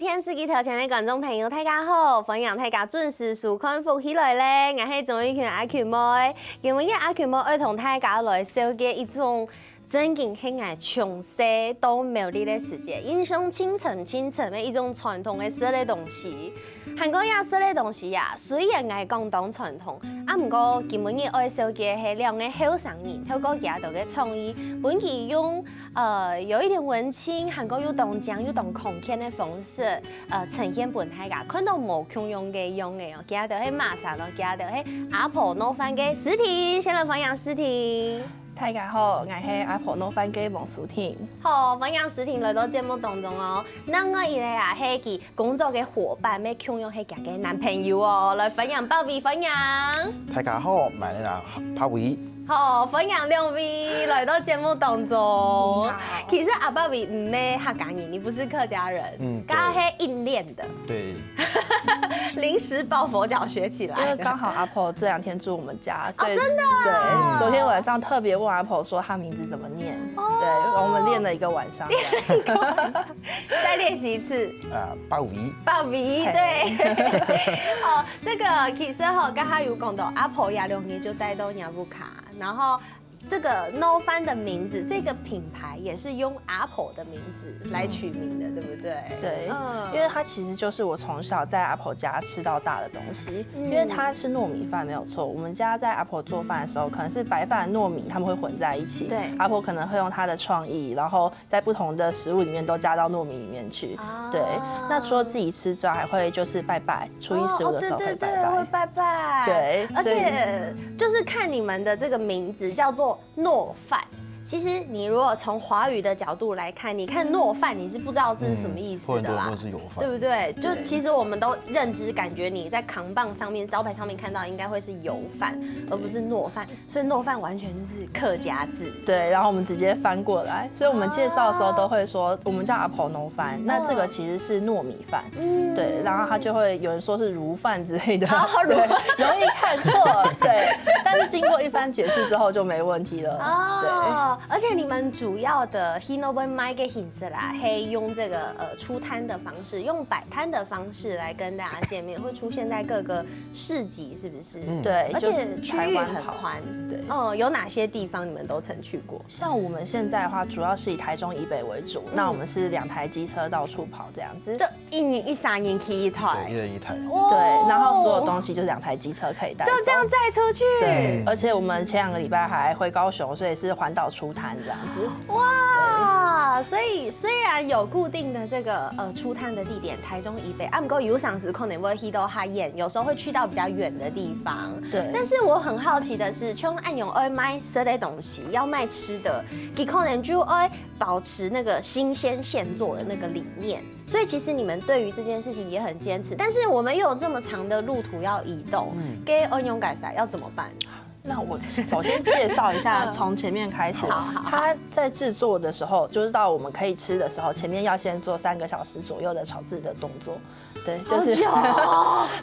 天视机头前的观众朋友，大家好！欢迎大家准时收看《福起来咧》，我是钟意群阿群妹。今日阿群妹要同大家来小解一种真正很爱从小到美丽的世界，印象清晨的一种传统的色的东西。韩国亚色的东西呀，虽然爱讲当传统，不过今日爱小解是两个后生人透过家头的创意，本期用有一点文青，韩国有动江有动空间的方式，呈现本大家看到无穷用哦，家头是马上咯，家头是阿婆弄饭嘅诗婷，先来欢迎诗婷。大家好，我是阿婆弄饭嘅王淑婷。好，欢迎诗婷来到节目当中哦。那我伊咧啊，係佢工作嘅伙伴，要共用係佢嘅男朋友哦，來分享鮑比分享。大家好，我係鮑比。好，分享两位来到节目当中。其实阿鮑比唔係客家人，你不是客家人，刚刚是硬练的。对。临时抱佛脚学起来。因为刚好阿婆这2天住我们家，所以真的。对，昨天晚上特别问阿婆说她名字怎么念，对，我们练了1个晚上。再练习一次。鮑比。鮑比，对。好，这个其实哈，刚刚有讲到阿婆也2年就带到鸟不卡。然后这个 No Fun 的名字，这个品牌也是用阿婆的名字来取名的，对不对？对，因为它其实就是我从小在阿婆家吃到大的东西，因为它是糯米饭没有错。我们家在阿婆做饭的时候，可能是白饭、糯米他们会混在一起。对，阿婆可能会用她的创意，然后在不同的食物里面都加到糯米里面去。对，那除了自己吃之外，还会就是拜拜，初一15的时候会拜拜。会拜拜。对，而且就是看你们的这个名字叫做糯饭。其实你如果从华语的角度来看，你看糯饭，你是不知道这是什么意思的啦，是油饭，对不对？就其实我们都认知感觉你在扛棒上面、招牌上面看到应该会是油饭，而不是糯饭，所以糯饭完全就是客家字。对，然后我们直接翻过来，所以我们介绍的时候都会说我们叫阿婆糯饭，那这个其实是糯米饭，对，然后他就会有人说是如饭之类的，对，容易看错，对，但是经过一番解释之后就没问题了，对。而且你们主要的 Hinoben 卖给形式啦，会用这个出摊的方式，用摆摊的方式来跟大家见面，会出现在各个市集，是不是？对，而且区域很宽。对，有哪些地方你们都曾去过？像我们现在的话，主要是以台中以北为主，那我们是2台机车到处跑这样子，就1年1、3年骑1台，对，1人1台。对，然后所有东西就是2台机车可以带，就这样载出去。对，而且我们前2个礼拜还回高雄，所以是环岛出摊这样子。哇，所以虽然有固定的这个出摊的地点，台中以北，不过有赏时可能会去到海沿，有时候会去到比较远的地方。对。但是我很好奇的是，像按用爱卖吃的东西，要卖吃的，你可能就爱保持那个新鲜现做的那个理念。所以其实你们对于这件事情也很坚持，但是我们又有这么长的路途要移动，给按用改善要怎么办？那我首先介绍一下，从前面开始。它在制作的时候，就是到我们可以吃的时候，前面要先做3个小时左右的炒制的动作。对，就是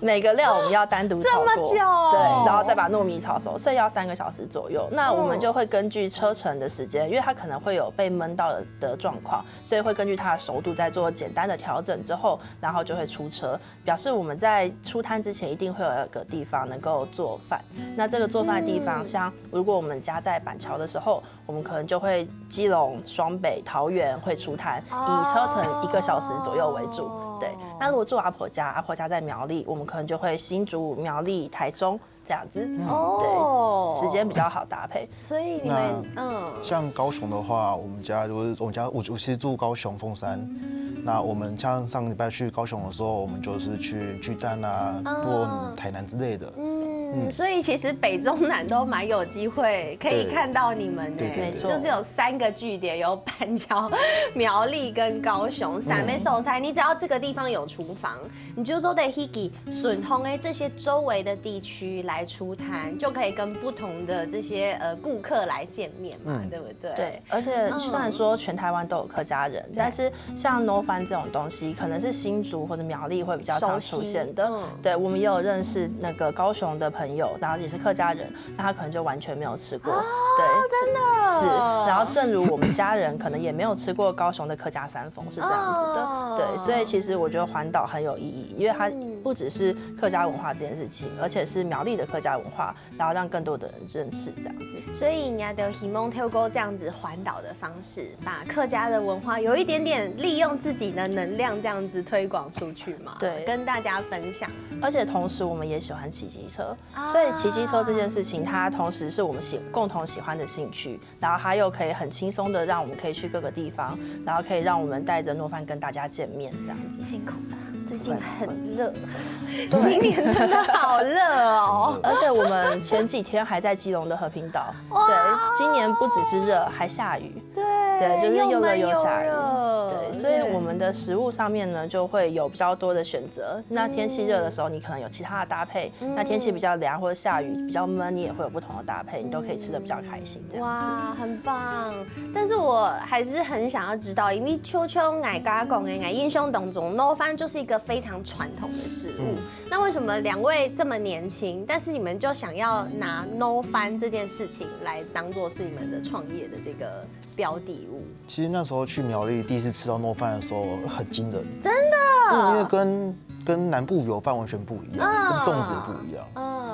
每个料我们要单独炒过，这么久，对，然后再把糯米炒熟，所以要3个小时左右。那我们就会根据车程的时间，因为它可能会有被焖到的状况，所以会根据它的熟度再做简单的调整之后，然后就会出车，表示我们在出摊之前一定会有一个地方能够做饭。那这个做饭的地方，像如果我们家在板桥的时候，我们可能就会基隆、双北、桃园会出摊，以车程1个小时左右为主。对，那如果住阿婆家在苗栗，我们可能就会新竹、苗栗、台中这样子。对，时间比较好搭配。所以你们像高雄的话，我其实住高雄凤山。那我们像上个礼拜去高雄的时候，我们就是去巨蛋啊、或台南之类的。所以其实北中南都蛮有机会可以看到你们的，就是有3个据点，有板桥、苗栗跟高雄3枚手菜。你只要这个地方有厨房，你就说得去给顺通这些周围的地区来出摊，就可以跟不同的这些顾客来见面嘛，对不对？对，而且虽然说全台湾都有客家人，但是像 No Fun 这种东西，可能是新竹或者苗栗会比较常出现的。对，我们也有认识那个高雄的朋友，然后也是客家人，那他可能就完全没有吃过。对，真的是。然后正如我们家人可能也没有吃过高雄的客家三丰，是这样子的。对，所以其实我觉得环岛很有意义，因为它不只是客家文化这件事情，而且是苗栗的客家文化，然后让更多的人认识这样子。所以人家的希望透过这样子环岛的方式，把客家的文化有一点点利用自己的能量这样子推广出去嘛，对，跟大家分享。而且同时我们也喜欢骑机车，所以骑机车这件事情，它同时是我们共同喜欢的兴趣，然后它又可以很轻松的让我们可以去各个地方，然后可以让我们带着诺范跟大家见面这样子。辛苦了。最近很热，今年真的好热哦！而且我们前几天还在基隆的和平岛，对，今年不只是热，还下雨，对，就是又热又下雨，对，所以我们的食物上面呢就会有比较多的选择。那天气热的时候，你可能有其他的搭配；那天气比较凉或者下雨比较闷，你也会有不同的搭配，你都可以吃得比较开心。这样哇，很棒！但是我还是很想要知道，因为秋秋爱家讲的爱印象当中，糯饭就是一个非常传统的食物。那为什么两位这么年轻，但是你们就想要拿糯饭这件事情来当做是你们的创业的这个标的物？其实那时候去苗栗第一次吃到糯饭的时候很惊人，真的，因为跟南部油饭完全不一样，跟粽子也不一样，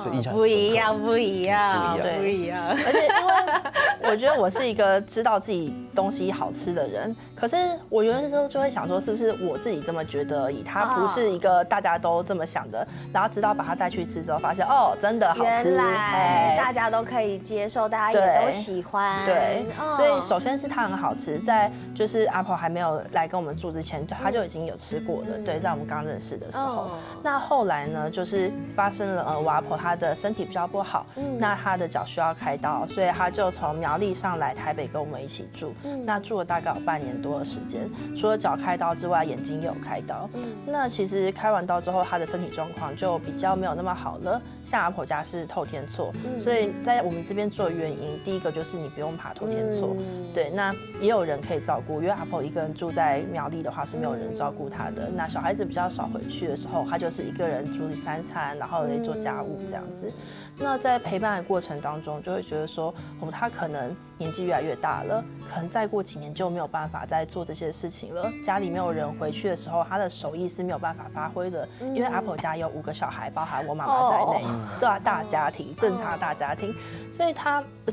所以印象很深刻。不一样。而且因为我觉得我是一个知道自己东西好吃的人，可是我有的时候就会想说，是不是我自己这么觉得而已？它不是一个大家都这么想的。然后直到把它带去吃之后，发现哦，真的好吃，原来大家都可以接受，大家也都喜欢。对，所以首先是它很好吃，在就是阿婆还没有来跟我们住之前，他就已经有吃过了。对，在我们刚认识的时候，那后来呢，就是发生了我阿婆她的身体比较不好，那她的脚需要开刀，所以她就从苗栗上来台北跟我们一起住。那住了大概有半年多的时间，除了脚开刀之外，眼睛也有开刀。那其实开完刀之后，她的身体状况就比较没有那么好了。像阿婆家是透天厝，所以在我们这边住的原因，第一个就是你不用爬透天厝，对，那也有人可以照顾，因为阿婆一个人住在苗栗的话是没有人照顾她的。那小孩子比较少回去的时候，她就是一个人处理3餐，然后来做家务这样子。那在陪伴的过程当中，就会觉得说，她可能年纪越来越大了，可能再过几年就没有办法再做这些事情了。家里没有人回去的时候，她的手艺是没有办法发挥的，因为阿婆家有5个小孩，包含我妈妈在内，对啊，大家庭，正常大家庭，所以她不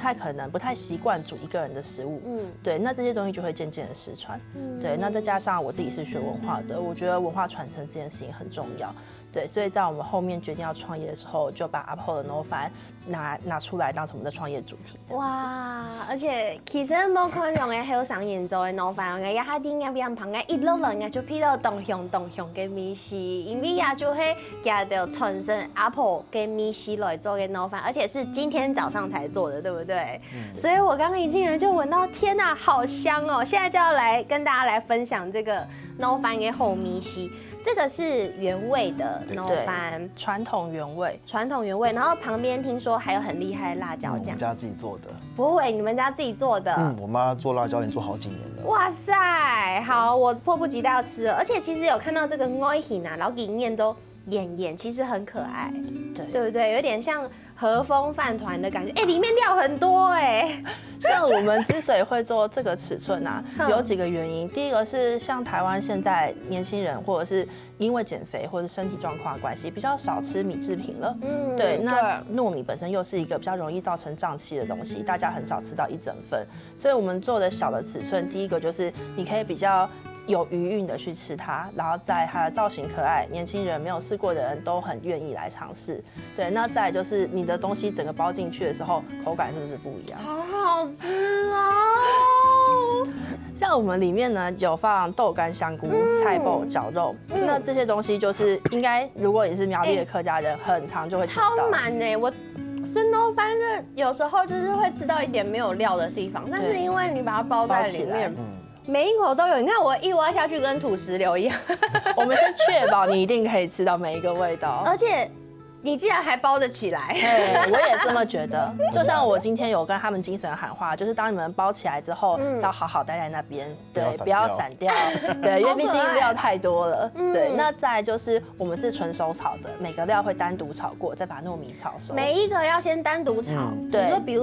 太习惯煮一个人的食物，对，那这些东西就会渐渐的失传，对，那再加上我自己是学文化的，我觉得文化传承这件事情很重要。对，所以在我们后面决定要创业的时候，就把阿婆的糯饭拿出来当成我们的创业主题。哇！而且其實冇可能嘅好上演做嘅糯飯，我一下啲嘅邊旁嘅一路人嘅就批到東鄉嘅米絲，因為也就係夾到傳承阿婆嘅米絲來做嘅糯飯，而且是今天早上才做的，對不對？所以我剛剛一進來就聞到，天哪，好香哦！現在就要來跟大家來分享這個糯飯嘅好米絲。这个是原味的糯饭，传统原味，然后旁边听说还有很厉害的辣椒酱，我们家自己做的。不会，你们家自己做的？我妈做辣椒已经做好几年了。哇塞，好，我迫不及待要吃了。而且其实有看到这个爱心啊，老给念都演，其实很可爱，对不对？有点像和风饭团的感觉，里面料很多像我们之所以会做这个尺寸啊，有几个原因。第一个是像台湾现在年轻人，或者是因为减肥或者身体状况的关系，比较少吃米制品了。对，那糯米本身又是一个比较容易造成胀气的东西，大家很少吃到一整份，所以我们做的小的尺寸，第一个就是你可以比较有余韵的去吃它，然后在它的造型可爱，年轻人没有试过的人都很愿意来尝试。对，那再来就是你的东西整个包进去的时候，口感是不是不一样？好好吃哦！像我们里面呢有放豆干、香菇、菜脯、绞肉，那这些东西就是应该如果你是苗栗的客家人，很常就会吃到。超满我生糯饭有时候就是会吃到一点没有料的地方，但是因为你把它包在里面。每一口都有，你看我一挖下去跟土石流一样。我们先确保你一定可以吃到每一个味道，而且你竟然还包得起来，我也这么觉得。就像我今天有跟他们精神喊话，就是当你们包起来之后，要好好待在那边，对，不要散掉，对，因为毕竟料太多了。对，那再来就是我们是纯手炒的，每个料会单独炒过，再把糯米炒熟。每一个要先单独炒，对，比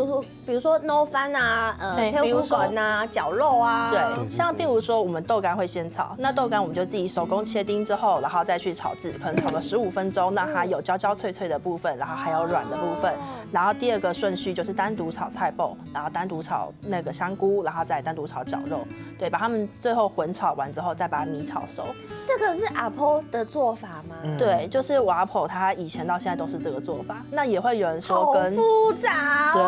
如说 no 翻啊，黑胡滚啊，绞肉啊，对，像譬如说我们豆干会先炒，那豆干我们就自己手工切丁之后，然后再去炒制，可能炒个15分钟，让它有焦焦脆脆的部分，然后还有软的部分。然后第二个顺序就是单独炒菜脯，然后单独炒那个香菇，然后再单独炒绞肉，对，把它们最后混炒完之后，再把米炒熟。这个是阿婆的做法吗？对，就是我阿婆她以前到现在都是这个做法。那也会有人说跟好复杂，对，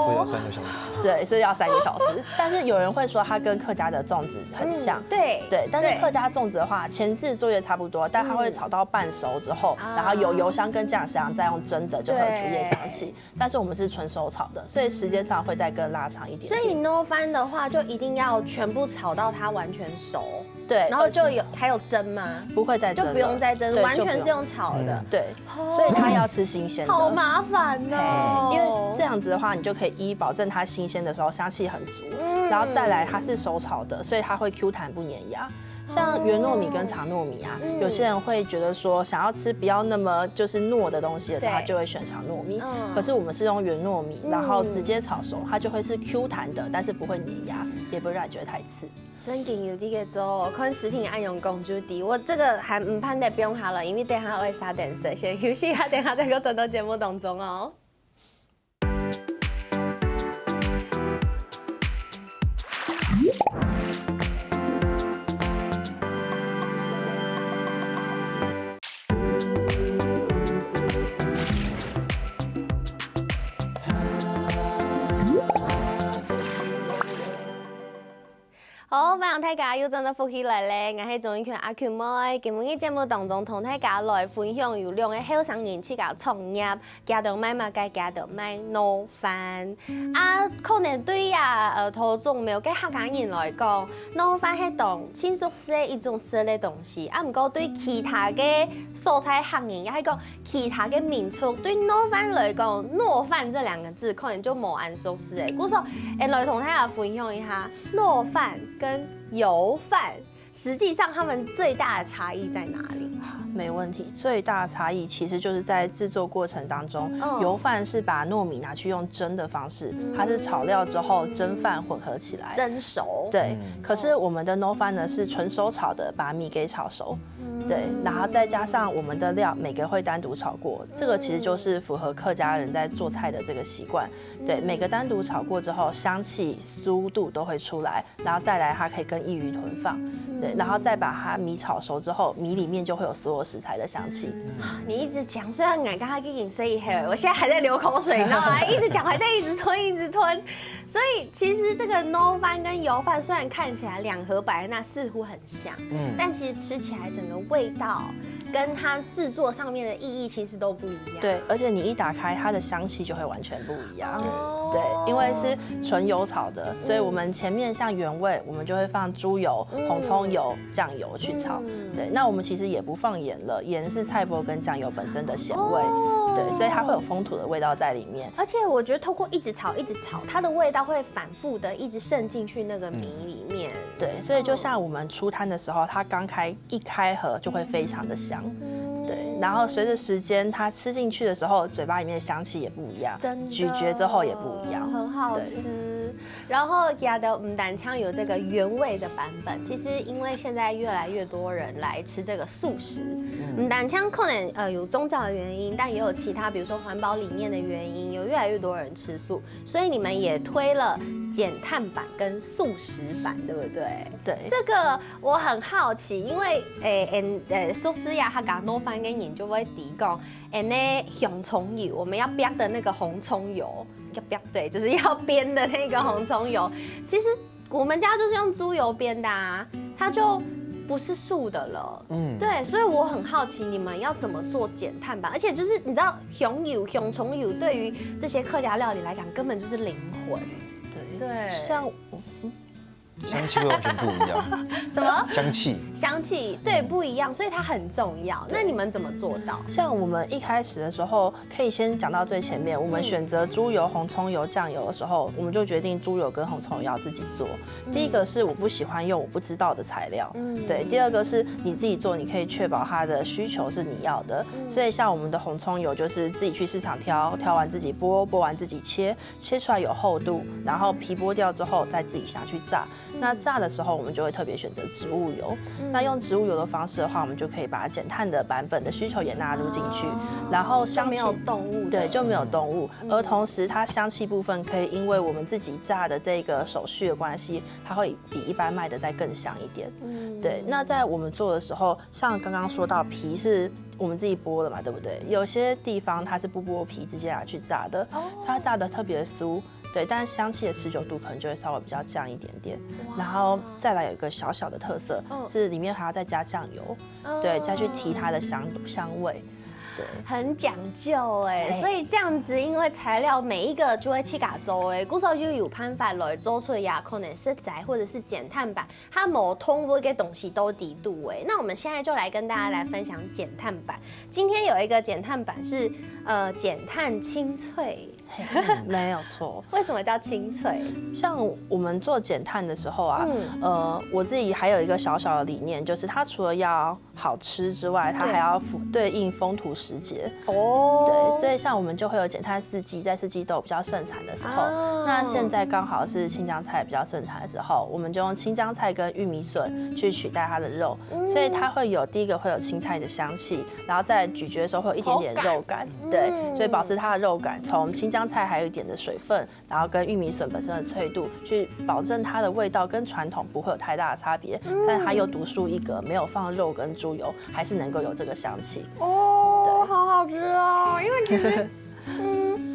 所以要3个小时。对，所以要3个小时。但是有人会说它跟客家的粽子很像，对，但是客家粽子的话，前置作业差不多，但它会炒到半熟之后，然后有油香跟酱香，再用蒸的就会有竹叶香气。但是我们是纯手炒的，所以时间上会再更拉长一点。所以 no 翻的话，就一定要全部炒到它完全熟。对，然后就还有蒸吗？不会再蒸，就不用再蒸，完全是用炒的。对，所以它要吃新鲜的。好麻烦哦，因为这样子的话，你就可以保证它新鲜的时候香气很足，然后再来它是手炒的，所以它会 Q 弹不粘牙。像圆糯米跟长糯米啊，有些人会觉得说想要吃不要那么就是糯的东西的时候，他就会选长糯米。可是我们是用圆糯米，然后直接炒熟，它就会是 Q 弹的，但是不会粘牙，也不会让你觉得太刺。真劲有这个做，看视频按用公主底，我这个还唔判得不用下了，因为等下我会撒点水，先休息一下，等下再个转到节目当中哦。好，欢迎大家又真的福起来咧！我係钟英權阿權妹，今日嘅節目當中同大家來分享有兩個後生人去搞創業，家到買嘛該家到買糯飯。可能對陶總沒有嘅客家人來講，糯飯係當輕熟食一種食嘅東西。唔過對其他嘅蔬菜客人，也係講其他嘅民族對糯飯來講，糯飯這兩個字可能就冇按熟悉嘅。故說，來同大家分享一下糯飯跟油飯，實際上它們最大的差異在哪裡？没问题，最大的差异其實就是在製作過程當中，油飯是把糯米拿去用蒸的方式，它是炒料之後蒸飯混合起來，蒸熟。對，可是我們的糯飯呢是純手炒的，把米給炒熟。对，然后再加上我们的料，每个会单独炒过，这个其实就是符合客家人在做菜的这个习惯。对，每个单独炒过之后，香气、酥度都会出来，然后再来它可以跟异鱼囤放。对，然后再把它米炒熟之后，米里面就会有所有食材的香气。你一直讲，虽然我刚刚已经说一下，我现在还在流口水，你知道吗？一直讲，还在一直吞，一直吞。所以其实这个糯飯跟油飯虽然看起来两盒摆在那似乎很像，但其实吃起来整个味道跟它制作上面的意义其实都不一样。对，而且你一打开，它的香气就会完全不一样。对，因为是纯油炒的，所以我们前面像原味，我们就会放猪油、红葱油、酱油去炒。对，那我们其实也不放盐了，盐是菜脯跟酱油本身的咸味。对，所以它会有风土的味道在里面。而且我觉得透过一直炒，它的味道会反复的一直渗进去那个米里面。对，所以就像我们出摊的时候，它刚一开盒就会非常的香。对，然后随着时间，它吃进去的时候，嘴巴里面的香气也不一样，咀嚼之后也不一样，很好吃。然后亚的牡丹腔有这个原味的版本，其实因为现在越来越多人来吃这个素食，牡丹腔可能有宗教的原因，但也有其他，比如说环保理念的原因，有越来越多人吃素，所以你们也推了减碳版跟素食版，对不对？对，这个我很好奇，因为素食呀，它讲糯飯跟研就會提供，那紅蔥油，我們要煸的那個紅蔥油，要煸對，就是要煸的那個紅蔥油。其實我們家就是用豬油煸的啊，它就不是素的了。對，所以我很好奇你們要怎麼做減碳版，而且就是你知道紅蔥油對於這些客家料理來講根本就是靈魂。對，像香气会完全不一样。什么？香气？香气对不一样，所以它很重要。那你们怎么做到？像我们一开始的时候，可以先讲到最前面，我们选择猪油、红葱油、酱油的时候，我们就决定猪油跟红葱油要自己做。第一个是我不喜欢用我不知道的材料，对。第二个是你自己做，你可以确保它的需求是你要的。所以像我们的红葱油就是自己去市场挑完自己剥完自己切出来有厚度，然后皮剥掉之后再自己下去炸。那炸的时候我们就会特别选择植物油。那用植物油的方式的话，我们就可以把减碳的版本的需求也纳入进去，然后香气没有动物，对，就没有动物，而同时它香气部分可以因为我们自己炸的这个手续的关系，它会比一般卖的再更香一点。对。那在我们做的时候，像刚刚说到皮是我们自己剥的嘛，对不对？有些地方它是不剥皮直接拿去炸的，所以它炸的特别酥。对，但是香气的持久度可能就会稍微比较降一点点。然后再来有一个小小的特色，是里面还要再加酱油，对，再去提它的香味。对，很讲究哎，所以这样子，因为材料每一个就会去加做哎，古时候就有办法来做出也可能食材或者是减碳版，它某通过一个东西都低度哎。那我们现在就来跟大家来分享减碳版。今天有一个减碳版是减碳清脆。没有错。为什么叫清脆？像我们做减碳的时候啊，我自己还有一个小小的理念，就是它除了要好吃之外，它还要对应风土时节。对，所以像我们就会有减碳四季，在四季豆比较盛产的时候，那现在刚好是青江菜比较盛产的时候，我们就用青江菜跟玉米笋去取代它的肉，所以它会有第一个会有青菜的香气，然后在咀嚼的时候会有一点点肉感，对，所以保持它的肉感，从青江菜还有一点的水分，然后跟玉米笋本身的脆度，去保证它的味道跟传统不会有太大的差别，但它又独树一格，没有放肉跟猪油，还是能够有这个香气。哦，好好吃哦，因为其实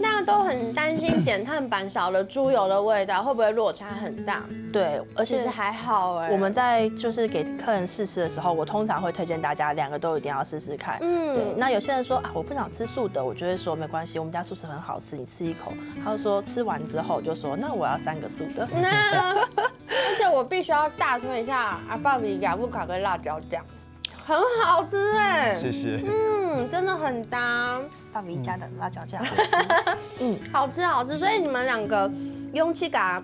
大家都很担心减碳版少了猪油的味道会不会落差很大？对，而且其实还好哎。我们在就是给客人试吃的时候，我通常会推荐大家2个都一定要试试看。对。那有些人说啊，我不想吃素的，我就会说没关系，我们家素食很好吃，你吃一口。他就说吃完之后就说那我要3个素的。而且我必须要大推一下阿爸比雅布卡跟辣椒酱，很好吃哎。谢谢。真的很搭。爸比家的辣椒酱，好吃好吃。所以你们2个用去把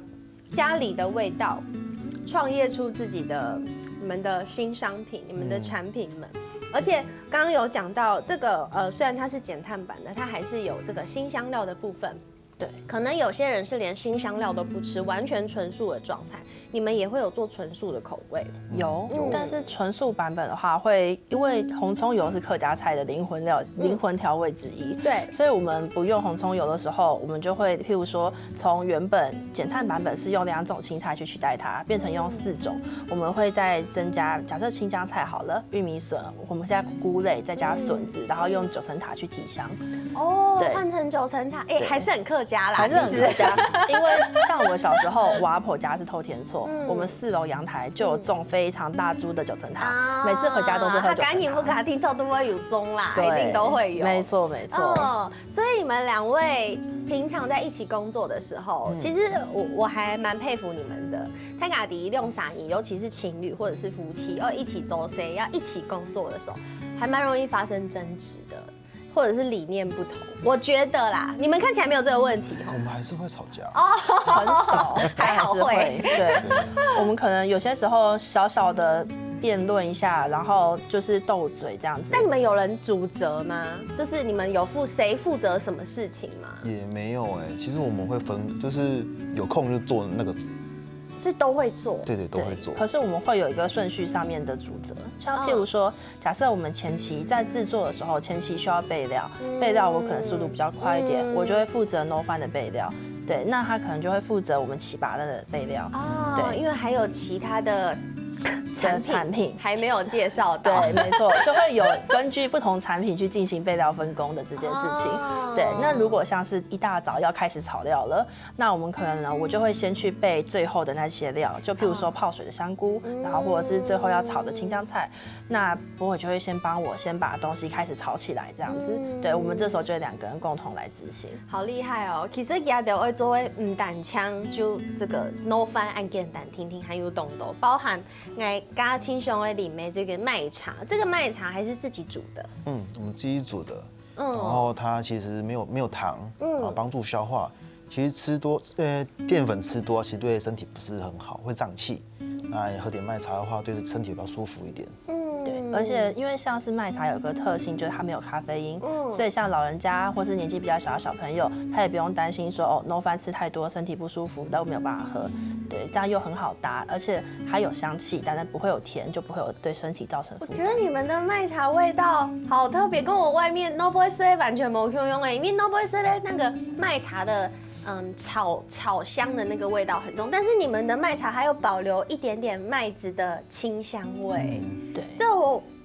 家里的味道创业出自己的你们的新商品，你们的产品们。而且刚刚有讲到这个虽然它是减碳版的，它还是有这个辛香料的部分。对，可能有些人是连辛香料都不吃，完全纯素的状态。你们也会有做纯素的口味？有，但是纯素版本的话，会因为红葱油是客家菜的灵魂调味之一，对，所以我们不用红葱油的时候，我们就会譬如说，从原本减碳版本是用2种青菜去取代它，变成用4种，我们会再增加，假设青江菜好了，玉米笋，我们加菇类，再加笋子，然后用9层塔去提香。对，换成9层塔，还是很客家啦，还是很客家。因为像我小时候，我阿婆家是透天厝。我们4楼阳台就有种非常大株的9层塔，每次回家都是喝9层塔。赶紧不卡听臭都会有种啦，一定都会有。没错没错。所以你们2位平常在一起工作的时候，其实我还蛮佩服你们的。泰嘎迪用啥你，尤其是情侣或者是夫妻要一起走谁要一起工作的时候，还蛮容易发生争执的。或者是理念不同，我觉得啦，你们看起来没有这个问题。我们还是会吵架很少，还好会。对，我们可能有些时候小小的辩论一下，然后就是斗嘴这样子。那你们有人主责吗？就是你们有谁负责什么事情吗？也没有哎，其实我们会分，就是有空就做那个。是都会做，对，都会做。可是我们会有一个顺序上面的主责，像譬如说，假设我们前期在制作的时候，前期需要备料，备料我可能速度比较快一点，我就会负责 no 饭的备料。对，那他可能就会负责我们起拔的备料。对，因为还有其他的产品还没有介绍到。对，没错，就会有根据不同产品去进行备料分工的这件事情。对，那如果像是一大早要开始炒料了，那我们可能呢，我就会先去备最后的那些料，就譬如说泡水的香菇，然后或者是最后要炒的青江菜，那博伟就会先帮我先把东西开始炒起来，这样子。对，我们这时候就会2个人共同来执行。好厉害哦！其实也都会做为单枪，就这个 no 饭按简单听听，还有动作，包含我加清雄的里面这个麦茶，这个麦茶还是自己煮的。我们自己煮的。然后它其实没有糖，帮助消化。其实吃多，淀粉吃多，其实对身体不是很好，会胀气。那喝点麦茶的话，对身体比较舒服一点。对，而且因为像是麦茶有个特性，就是它没有咖啡因，所以像老人家或是年纪比较小的小朋友，他也不用担心说哦，no 饭吃太多，身体不舒服，都没有办法喝。对，这样又很好搭，而且它有香气，但是不会有甜，就不会有对身体造成负担。我觉得你们的麦茶味道好特别，跟我外面 No Boy C 完全没有用因为 No Boy C 的那个麦茶的炒香的那个味道很重，但是你们的麦茶还有保留一点点麦子的清香味。对，这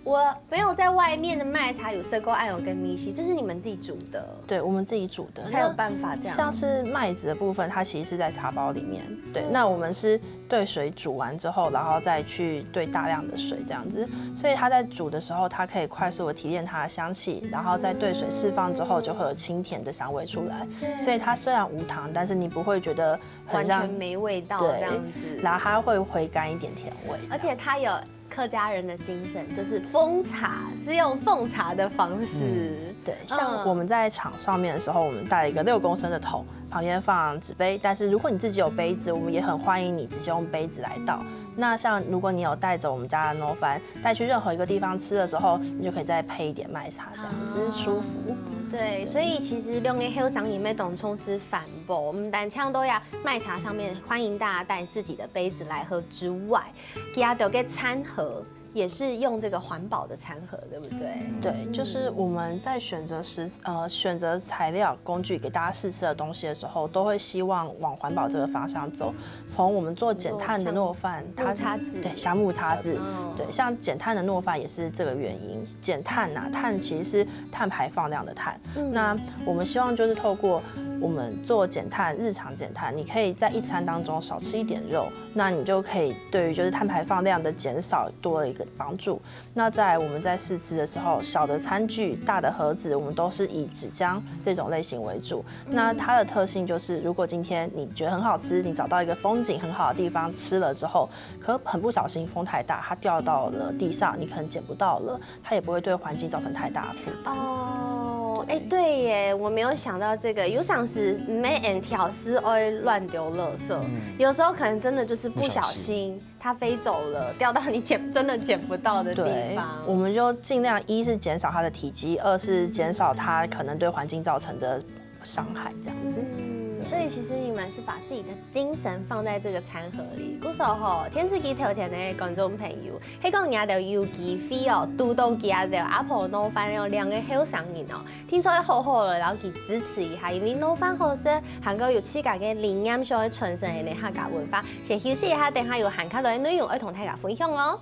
我没有在外面的麦茶有色过艾油跟米西，这是你们自己煮的。对，我们自己煮的才有办法这样。像是麦子的部分，它其实是在茶包里面。对，那我们是兑水煮完之后，然后再去兑大量的水这样子，所以它在煮的时候，它可以快速的提炼它的香气，然后在兑水释放之后，就会有清甜的香味出来。所以它虽然无糖，但是你不会觉得很像完全没味道这样子。然后它会回甘一点甜味，而且它有客家人的精神，就是奉茶，是用奉茶的方式。对，像我们在场上面的时候，我们带了一个6公升的桶，旁边放纸杯。但是如果你自己有杯子，我们也很欢迎你直接用杯子来倒。那像如果你有带着我们家的 No 饭带去任何一个地方吃的时候，你就可以再配一点麦茶，这样子舒服。对，所以其实用的后上里面当冲是反驳，我们单枪都要麦茶上面欢迎大家带自己的杯子来喝之外，其他有个餐盒。也是用这个环保的餐盒，对不对？对，就是我们在选择材料、工具给大家试吃的东西的时候，都会希望往环保这个方向走。从我们做减碳的糯饭，它叉子，对，橡木叉子，对，像减碳的糯饭也是这个原因。减碳啊，碳其实是碳排放量的碳。那我们希望就是透过我们做减碳，日常减碳，你可以在一餐当中少吃一点肉，那你就可以对于就是碳排放量的减少多了一个帮助。那在我们在试吃的时候，小的餐具、大的盒子，我们都是以纸浆这种类型为主。那它的特性就是，如果今天你觉得很好吃，你找到一个风景很好的地方吃了之后，可很不小心风太大，它掉到了地上，你可能捡不到了，它也不会对环境造成太大的负担。哎，对耶，我没有想到这个。有想是没人挑是会乱丢垃圾，有时候可能真的就是不小心它飞走了，掉到你真的捡不到的地方。我们就尽量一是减少它的体积，二是减少它可能对环境造成的伤害，这样子。所以其实你们是把自己的精神放在这个餐盒里。古时候电视机头前的观众朋友，迄个也着有机啡哦，都都加着 Apple No 饭有2个好上瘾哦，听说好好了，然后去支持一下，因为 No 饭好食，韩国有自家嘅灵验上去传承的客家文化。先休息一下，等下有韩卡的内容要同大家分享咯。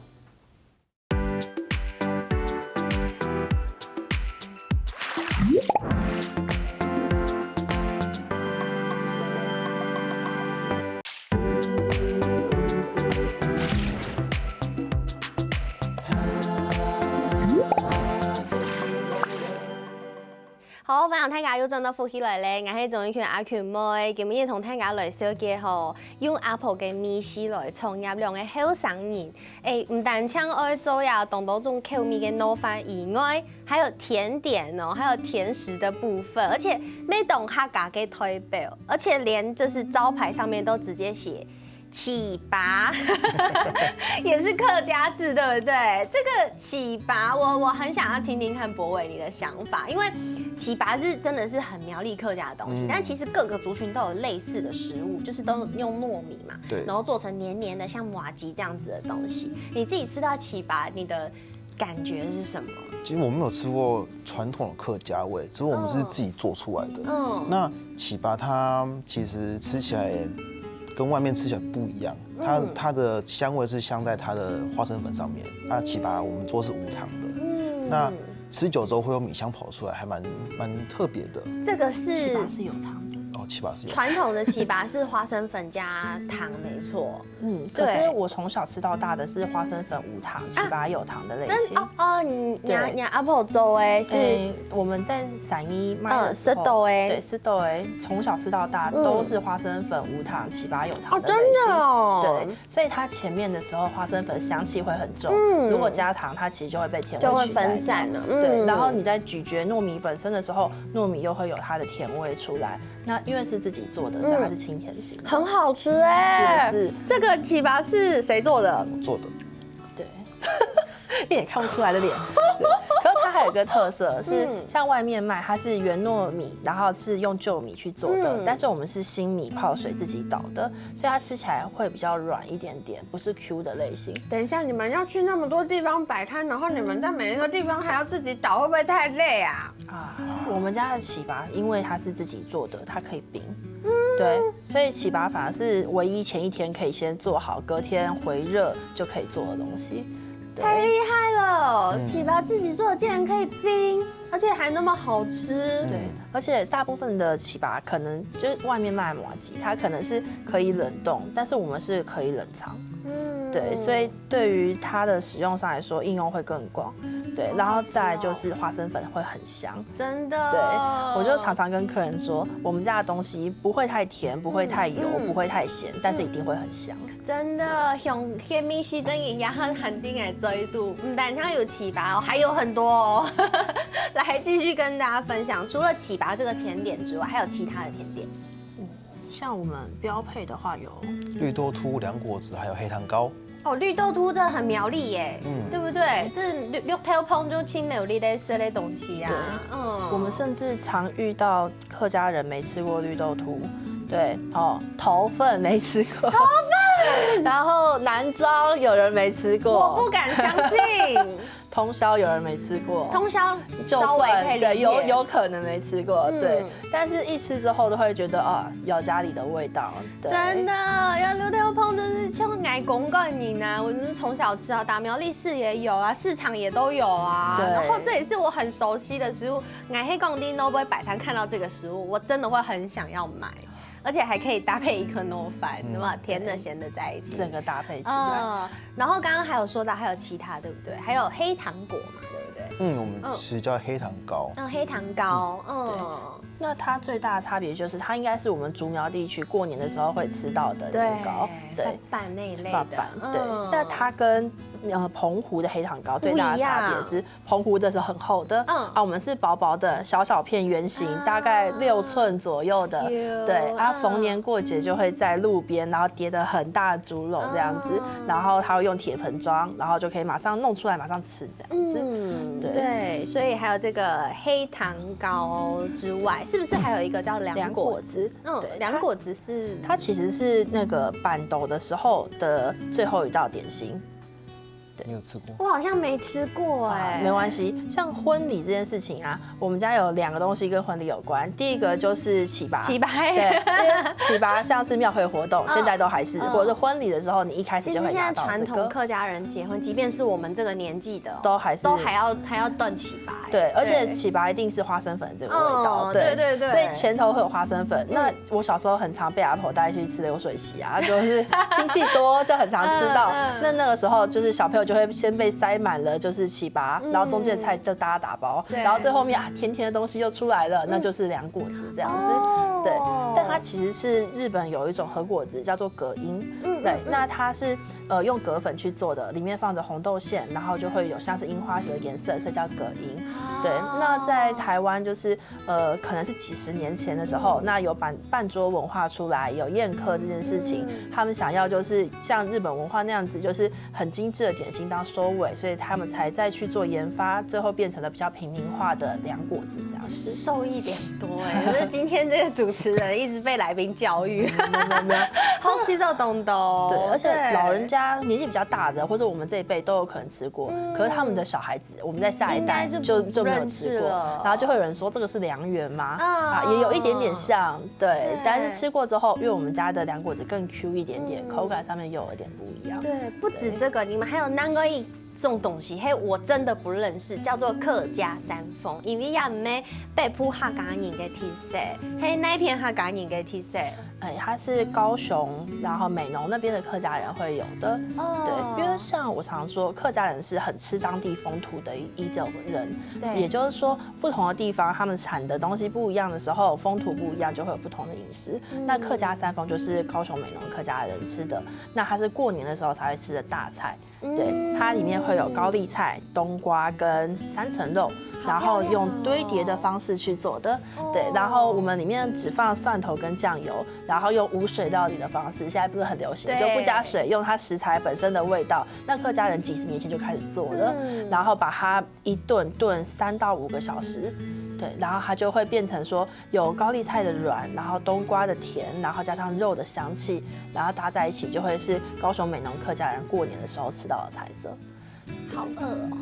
好，分享大家有真到福起來咧，我係仲一群阿群妹，今日同大家來小介吼，用 Apple 嘅米絲來創業兩個好上癮。唔但搶愛做呀，當到種口味嘅糯飯以外，還有甜點哦，還有甜食的部分，而且每棟客家嘅推標，而且連就是招牌上面都直接寫。启拔也是客家字，对不对？这个启拔，我很想要听听看博伟你的想法，因为启拔是真的是很苗栗客家的东西，但其实各个族群都有类似的食物，就是都用糯米嘛，对，然后做成黏黏的像麻糬这样子的东西。你自己吃到启拔，你的感觉是什么？其实我没有吃过传统的客家味，只是我们是自己做出来的。那启拔它其实吃起来跟跟外面吃起来不一样，它的香味是香在它的花生粉上面。那起拔我们做是无糖的，那吃久之后会有米香跑出来，还蛮特别的。这个是起拔是有糖的。起拔是有传统的起拔是花生粉加糖，没错。可是我从小吃到大的是花生粉无糖，起拔有糖的类型。你阿婆做的是我们在散一卖的时候，对，是豆诶，从小吃到大都是花生粉无糖，起拔有糖的类型。真的哦。对，所以它前面的时候花生粉香气会很重，如果加糖，它其实就会被甜味就会分散了。对，然后你在咀嚼糯米本身的时候，糯米又会有它的甜味出来。那因为是自己做的，所以它是清甜型的，很好吃哎。是这个起拔是谁做的？做的。对，一眼看不出来的脸。可是它还有一个特色是，像外面卖它是原糯米，然后是用旧米去做的，但是我们是新米泡水自己捣的，所以它吃起来会比较软一点点，不是 Q 的类型。等一下，你们要去那么多地方摆摊，然后你们在每一个地方还要自己捣，会不会太累啊？我们家的起拔，因为它是自己做的，它可以冰。对，所以起拔反而是唯一前一天可以先做好，隔天回热就可以做的东西。太厉害了！起拔自己做的竟然可以冰，而且还那么好吃。对，而且大部分的起拔可能就是外面卖的麻糬，它可能是可以冷冻，但是我们是可以冷藏。对，所以对于它的使用上来说，应用会更广。对，然后再来就是花生粉会很香，真的。对，我就常常跟客人说，我们家的东西不会太甜，不会太油，不会太咸，但是一定会很香。真的，像黑米西等于也很肯定来这一度，但它有起拔哦，还有很多哦。来继续跟大家分享，除了起拔这个甜点之外，还有其他的甜点。像我们标配的话有绿豆凸、凉果子，还有黑糖糕。哦，绿豆凸真的很苗栗耶，对不对？这绿豆碰就青苗栗的这类东西啊。我们甚至常遇到客家人没吃过绿豆凸，对头份没吃过，头份，然后南庄有人没吃过，我不敢相信。通宵有人没吃过，通宵稍微可以理解，有可能没吃过，对，但是一吃之后都会觉得有家里的味道，真的，要绿豆碰就是就爱公告你呢，我就是从小吃到大，苗栗市也有啊，市场也都有啊，然后这也是我很熟悉的食物，爱黑港丁都不会摆摊看到这个食物，我真的会很想要买。而且还可以搭配一颗糯饭，那么甜的咸的在一起，整个搭配起来。然后刚刚还有说到还有其他，对不对？还有黑糖果嘛，对不对？我们其实叫黑糖糕。黑糖糕，对。那它最大的差别就是，它应该是我们竹苗地区过年的时候会吃到的年糕，对，饭那一类的，对。但它跟澎湖的黑糖糕最大的差别是，澎湖的是很厚的，我们是薄薄的小小片圆形，大概6寸左右的，对。逢年过节就会在路边，然后叠的很大的竹篓这样子，然后它会用铁盆装，然后就可以马上弄出来，马上吃这样子。对，所以还有这个黑糖糕之外，是不是还有一个叫凉果子？对，凉果子是它其实是那个板斗的时候的最后一道点心。你有吃过？我好像没吃过哎，没关系。像婚礼这件事情啊，我们家有2个东西跟婚礼有关。第一个就是起拔，对，起拔像是庙会活动，现在都还是，或者是婚礼的时候，你一开始就会拿到这个。其实现在传统客家人结婚，即便是我们这个年纪的，都还要炖起拔。对，而且起拔一定是花生粉这个味道，对，所以前头会有花生粉。那我小时候很常被阿婆带去吃流水席啊，就是亲戚多就很常吃到。那个时候就是小朋友就会先被塞满了，就是起拔，然后中间的菜就大家打包，然后最后面甜甜的东西又出来了，那就是凉果子这样子。对，但它其实是日本有一种和果子叫做葛英，对，那它是用葛粉去做的，里面放着红豆馅，然后就会有像是樱花的颜色，所以叫葛英。对，那在台湾就是可能是几十年前的时候，那有办桌文化出来，有宴客这件事情，他们想要就是像日本文化那样子，就是很精致的点心当收尾，所以他们才再去做研发，最后变成了比较平民化的凉果子这样子。受益良多哎，就是今天这个主持人一直被来宾教育，好吸到东东。对，而且老人家家年纪比较大的，或者我们这一辈都有可能吃过，可是他们的小孩子，我们在下一代就没有吃过，然后就会有人说这个是凉圆吗？也有一点点像，对，但是吃过之后，因为我们家的凉果子更 Q 一点点，口感上面又有点不一样。对，不止这个，你们还有那个这种东西，嘿，我真的不认识，叫做客家三丰，因为也没被铺客家人给提示，嘿，那一片客家人给提示。它是高雄，然后美浓那边的客家人会有的，对，因为像我常说，客家人是很吃当地风土的一种人，也就是说，不同的地方他们产的东西不一样的时候，风土不一样，就会有不同的饮食。那客家三丰就是高雄美浓客家人吃的，那它是过年的时候才会吃的大菜，对，它里面会有高丽菜、冬瓜跟3层肉。然后用堆叠的方式去做的，对，然后我们里面只放蒜头跟酱油，然后用无水料理的方式，现在不是很流行，就不加水，用它食材本身的味道。那客家人几十年前就开始做了，然后把它一炖3到5个小时。对，然后它就会变成说有高丽菜的软，然后冬瓜的甜，然后加上肉的香气，然后搭在一起，就会是高雄美浓客家人过年的时候吃到的菜色。好饿哦！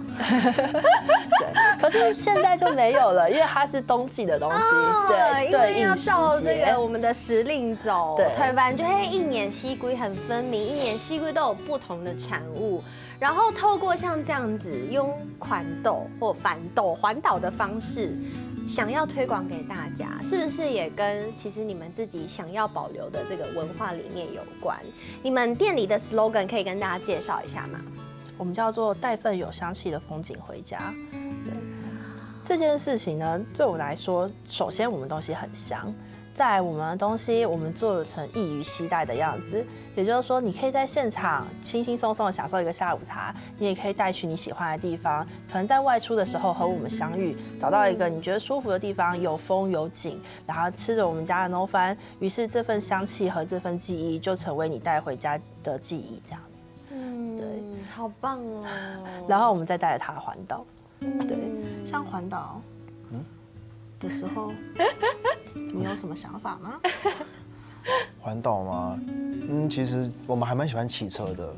对，可是现在就没有了，因为它是冬季的东西，对，对，要照这个我们的时令走，对，不然就会一年四季很分明，一年四季都有不同的产物。然后透过像这样子用款豆或反豆环岛的方式，想要推广给大家，是不是也跟其实你们自己想要保留的这个文化理念有关？你们店里的 slogan 可以跟大家介绍一下吗？我们叫做带份有香气的风景回家。对，这件事情呢，对我来说，首先我们东西很香，再来我们的东西我们做成易于携带的样子，也就是说，你可以在现场轻轻松松的享受一个下午茶，你也可以带去你喜欢的地方，可能在外出的时候和我们相遇，找到一个你觉得舒服的地方，有风有景，然后吃着我们家的浓饭，于是这份香气和这份记忆就成为你带回家的记忆，这样。对，好棒哦！然后我们再带着它环岛，对，像环岛，的时候，你有什么想法吗？环岛吗？其实我们还蛮喜欢骑车的。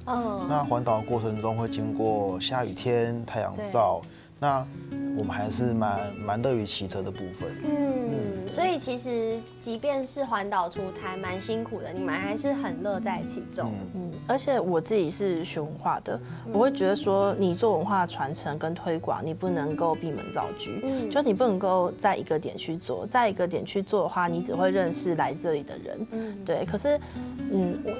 那环岛的过程中会经过下雨天、太阳照，那我们还是蛮乐于骑车的部分。所以其实即便是环岛出摊蛮辛苦的，你们还是很乐在其中。而且我自己是学文化的，我会觉得说，你做文化传承跟推广，你不能够闭门造车，就你不能够在一个点去做，在一个点去做的话，你只会认识来这里的人。对。可是，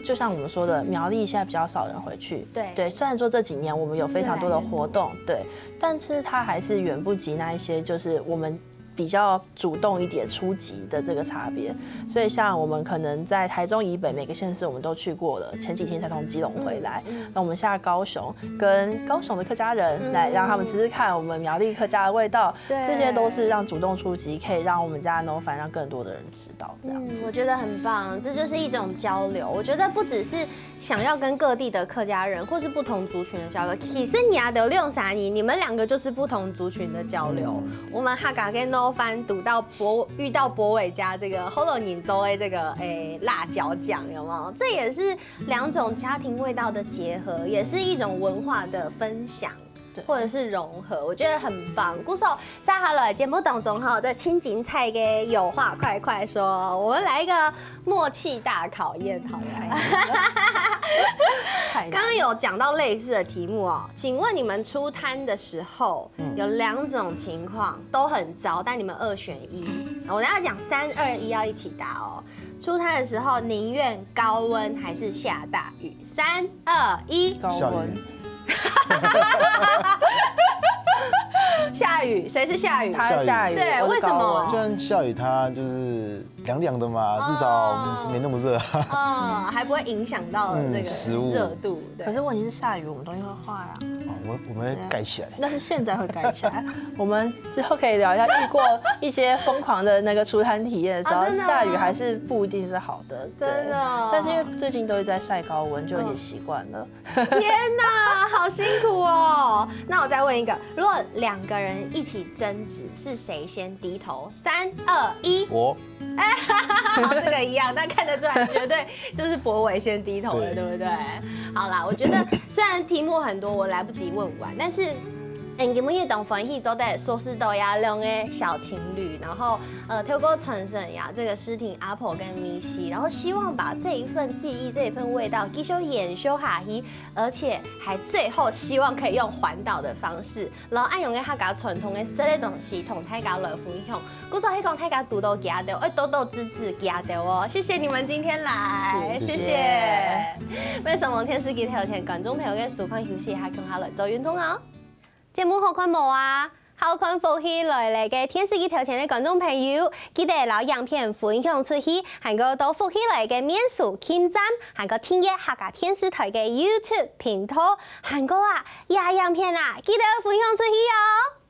就像我们说的，苗栗现在比较少人回去。对。虽然说这几年我们有非常多的活动，对，但是它还是远不及那一些，就是我们比较主动一点出击的这个差别。所以像我们可能在台中以北每个县市我们都去过了，前几天才从基隆回来，那我们下高雄跟高雄的客家人来让他们吃吃看我们苗栗客家的味道，这些都是让主动出击可以让我们家的农饭让更多的人知道。这样我觉得很棒，这就是一种交流。我觉得不只是想要跟各地的客家人或是不同族群的交流，其实你啊刘六三你们两个就是不同族群的交流。我们哈嘎跟 No 翻遇到博伟家这个 Holo 宁州的这个辣椒酱有没有？这也是2种家庭味道的结合，也是一种文化的分享。或者是融合，我觉得很棒。鼓手撒好了，节目当中哈，在清景菜给有话快快说，我们来一个默契大考验，好了。刚刚有讲到类似的题目哦，请问你们出摊的时候有2种情况都很糟，但你们2选1。我等下讲3、2、1要一起答哦。出摊的时候宁愿高温还是下大雨？3、2、1，高温。下雨，谁是下雨？他下雨，对，为什么？虽然下雨，它就是凉凉的嘛，至少没那么热。还不会影响到那个食物热度。可是问题是下雨，我们东西会坏啊。我们会盖起来。那是现在会盖起来。我们之后可以聊一下遇过一些疯狂的那个出摊体验的时候，下雨还是不一定是好的。真的。但是因为最近都一直在晒高温，就有点习惯了。天哪，好辛苦哦。那我再问一个，如果2个人一起争执，是谁先低头？3、2、1，我。这个一样，但看得出来绝对就是博伟先低头了，对不对？好啦，我觉得虽然题目很多，我来不及问完，但是。今日也同分享做的硕士豆芽两个小情侣，然后透过传承呀，这个诗婷阿婆跟米西，然后希望把这一份记忆、这一份味道继续延续下去，而且还最后希望可以用环岛的方式，然后按用个客家传统的食的东西同大家来分享。故说迄讲大家多多加到，多多支持加到哦，谢谢你们今天来，谢谢。为什么天司机头前观众朋友跟舒康休息一下，跟下来做运动哦。节目好看无啊？好看福喜來嘅天使機頭前嘅觀眾朋友，記得留影片分享出去，還個到福喜來嘅面書簽讚，還個訂閱客家天使台嘅 YouTube 頻道，還個影片啊，記得分享出去哦。